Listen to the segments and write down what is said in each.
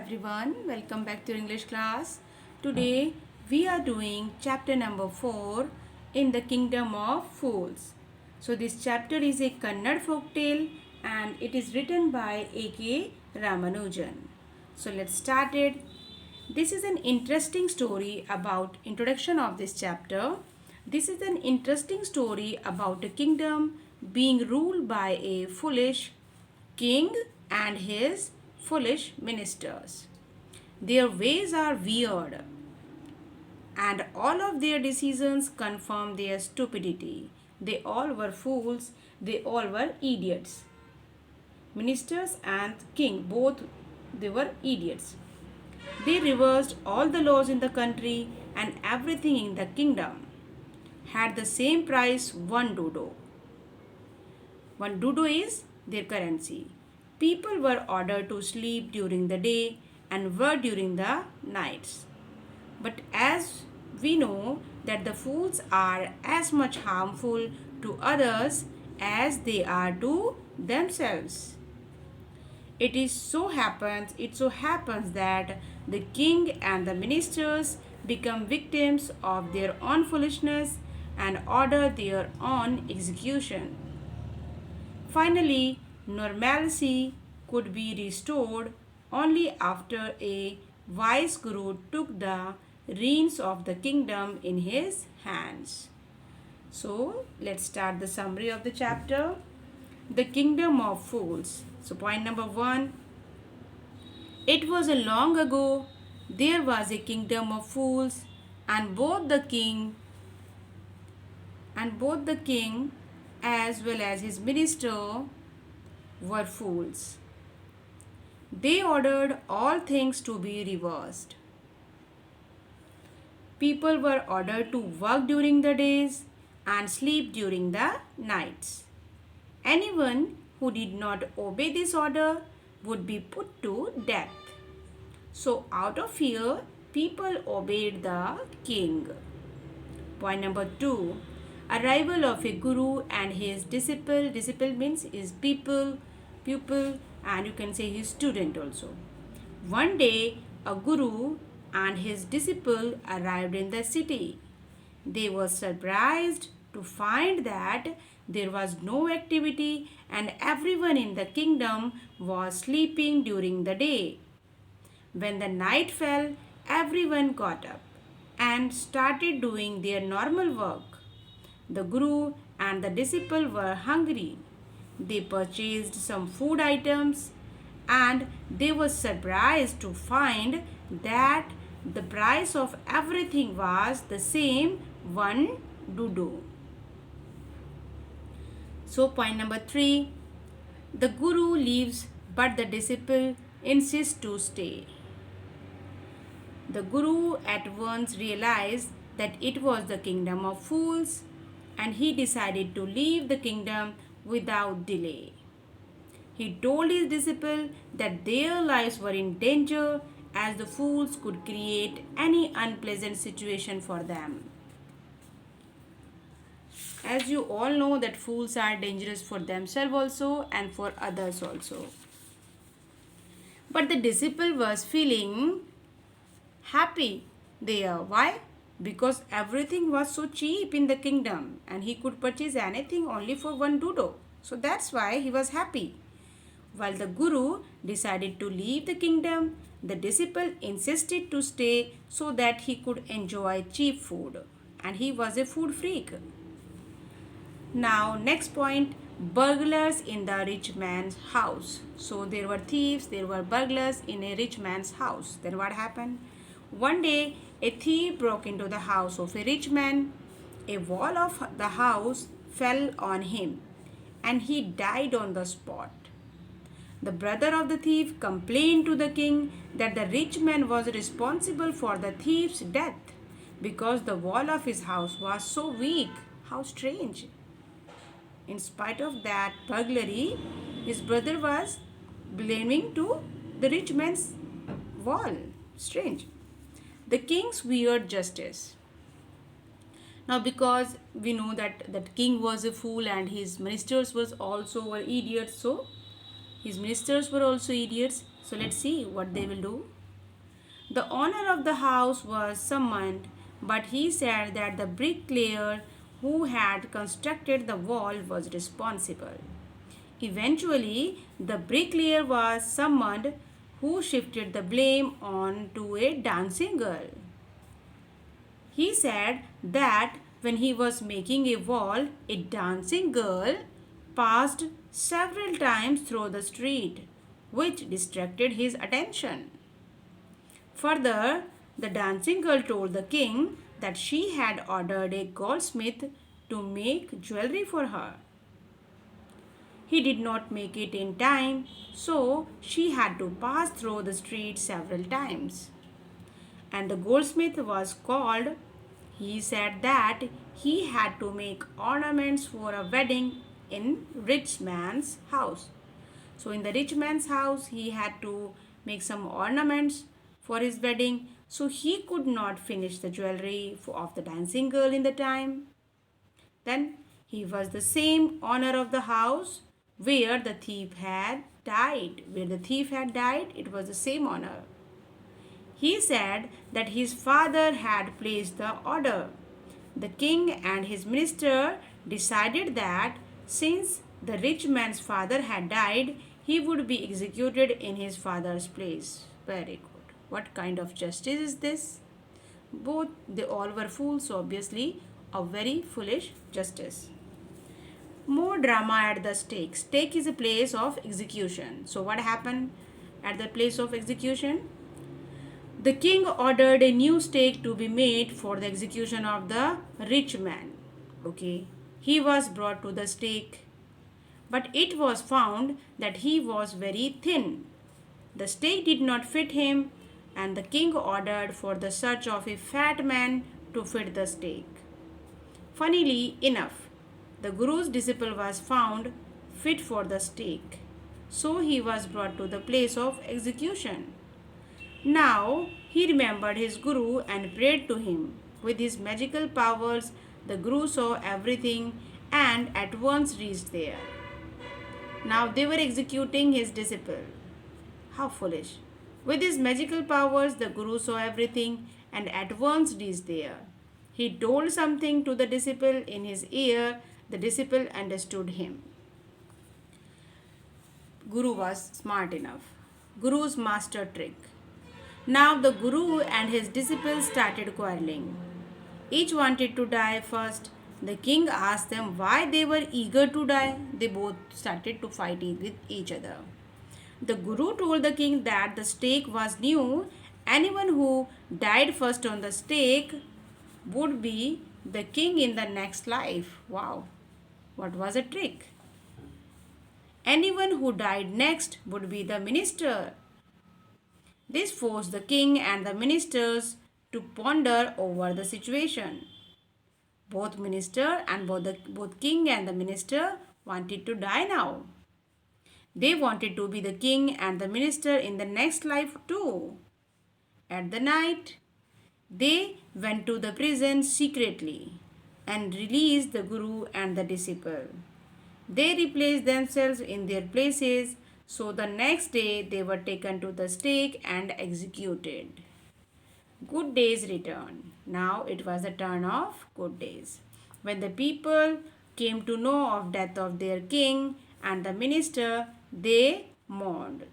everyone, welcome back to English class. Today we are doing chapter number 4 in the Kingdom of Fools. So this chapter is a Kannada folk tale and it is written by A.K. Ramanujan. So let's start it. This is an interesting story about introduction of this chapter. This is an interesting story about a kingdom being ruled by a foolish king and his foolish ministers. Their ways are weird, and all of their decisions confirm their stupidity. They all were fools, they all were idiots. Ministers and king, both they were idiots. They reversed all the laws in the country, and everything in the kingdom had the same price, one dodo. One dodo is their currency. People were ordered to sleep during the day and work during the nights. But as we know that the fools are as much harmful to others as they are to themselves. It so happens that the king and the ministers become victims of their own foolishness and order their own execution. Finally, normalcy could be restored only after a wise guru took the reins of the kingdom in his hands. So, let's start the summary of the chapter. The Kingdom of Fools. So, point number 1. It was a long ago, there was a kingdom of fools, and both the king as well as his minister were fools. They ordered all things to be reversed. People were ordered to work during the days and sleep during the nights. Anyone who did not obey this order would be put to death. So, out of fear, people obeyed the king. Point number 2. Arrival of a guru and his disciple. Disciple means his pupil, and you can say his student also. One day, a guru and his disciple arrived in the city. They were surprised to find that there was no activity and everyone in the kingdom was sleeping during the day. When the night fell, everyone got up and started doing their normal work. The guru and the disciple were hungry. They purchased some food items and they were surprised to find that the price of everything was the same, one dodo. So, point number 3. The guru leaves, but the disciple insists to stay. The guru at once realized that it was the kingdom of fools and he decided to leave the kingdom without delay. He told his disciple that their lives were in danger as the fools could create any unpleasant situation for them. As you all know that fools are dangerous for themselves also and for others also. But the disciple was feeling happy there. Why? Because everything was so cheap in the kingdom and he could purchase anything only for one dodo. So that's why he was happy. While the guru decided to leave the kingdom, the disciple insisted to stay so that he could enjoy cheap food. And he was a food freak. Now, next point, burglars in the rich man's house. So there were thieves, there were burglars in a rich man's house. Then what happened? One day, a thief broke into the house of a rich man. A wall of the house fell on him and he died on the spot. The brother of the thief complained to the king that the rich man was responsible for the thief's death because the wall of his house was so weak. How strange. In spite of that burglary, his brother was blaming to the rich man's wall. Strange. The king's weird justice. Now, because we know that king was a fool and his ministers were idiots, so his ministers were also idiots. So let's see what they will do. The owner of the house was summoned, but he said that the bricklayer who had constructed the wall was responsible. Eventually, the bricklayer was summoned, who shifted the blame on to a dancing girl. He said that when he was making a wall, a dancing girl passed several times through the street, which distracted his attention. Further, the dancing girl told the king that she had ordered a goldsmith to make jewelry for her. He did not make it in time, so she had to pass through the street several times. And the goldsmith was called. He said that he had to make ornaments for a wedding in rich man's house. So in the rich man's house he had to make some ornaments for his wedding. So he could not finish the jewelry of the dancing girl in the time. Then he was the same owner of the house where the thief had died. Where the thief had died, it was the same owner. He said that his father had placed the order. The king and his minister decided that since the rich man's father had died, he would be executed in his father's place. Very good. What kind of justice is this? Both they all were fools, so obviously a very foolish justice. More drama at the stake. Stake is a place of execution. So what happened at the place of execution? The king ordered a new stake to be made for the execution of the rich man. Okay, he was brought to the stake, but it was found that he was very thin. The stake did not fit him, and the king ordered for the search of a fat man to fit the stake. Funnily enough, the Guru's disciple was found fit for the stake, so he was brought to the place of execution. Now he remembered his Guru and prayed to him. With his magical powers, the Guru saw everything and at once reached there. Now they were executing his disciple. How foolish! With his magical powers, the Guru saw everything and at once reached there. He told something to the disciple in his ear. The disciple understood him. Guru was smart enough. Guru's master trick. Now the Guru and his disciples started quarreling. Each wanted to die first. The king asked them why they were eager to die. They both started to fight with each other. The Guru told the king that the stake was new. Anyone who died first on the stake would be the king in the next life. Wow, what was a trick? Anyone who died next would be the minister. This forced the king and the ministers to ponder over the situation. Both king and the minister wanted to die now. They wanted to be the king and the minister in the next life too. At the night, they went to the prison secretly and released the Guru and the disciple. They replaced themselves in their places, so the next day they were taken to the stake and executed. Good days returned. Now it was the turn of good days. When the people came to know of death of their king and the minister, they mourned.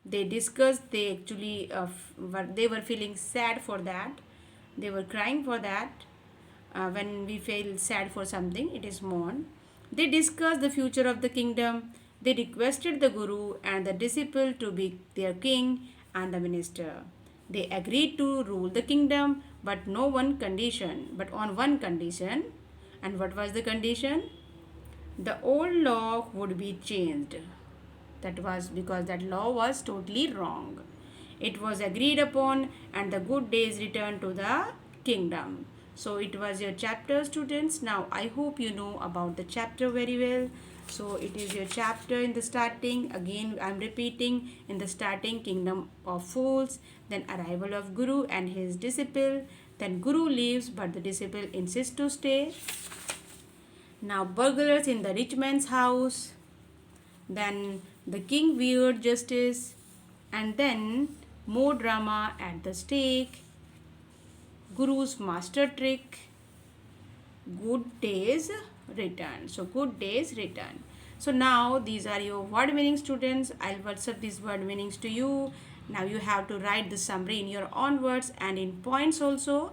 They discussed. They were feeling sad for that. They were crying for that. When we feel sad for something, it is mourn. They discussed the future of the kingdom. They requested the Guru and the disciple to be their king and the minister. They agreed to rule the kingdom, but on one condition. And what was the condition? The old law would be changed. That was because that law was totally wrong. It was agreed upon, and the good days returned to the kingdom. So it was your chapter, students. Now I hope you know about the chapter very well. So it is your chapter in the starting. Again I am repeating, in the starting, kingdom of fools, then arrival of Guru and his disciple, then Guru leaves but the disciple insists to stay. Now burglars in the rich man's house, then the king weird justice, and then more drama at the stake, Guru's master trick, good days return. So good days return. So now these are your word meaning, students. I'll WhatsApp these word meanings to you. Now you have to write the summary in your own words and in points also.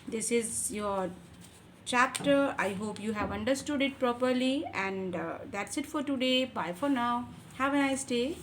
This is your chapter. I hope you have understood it properly, and that's it for today. Bye for now. Have a nice day.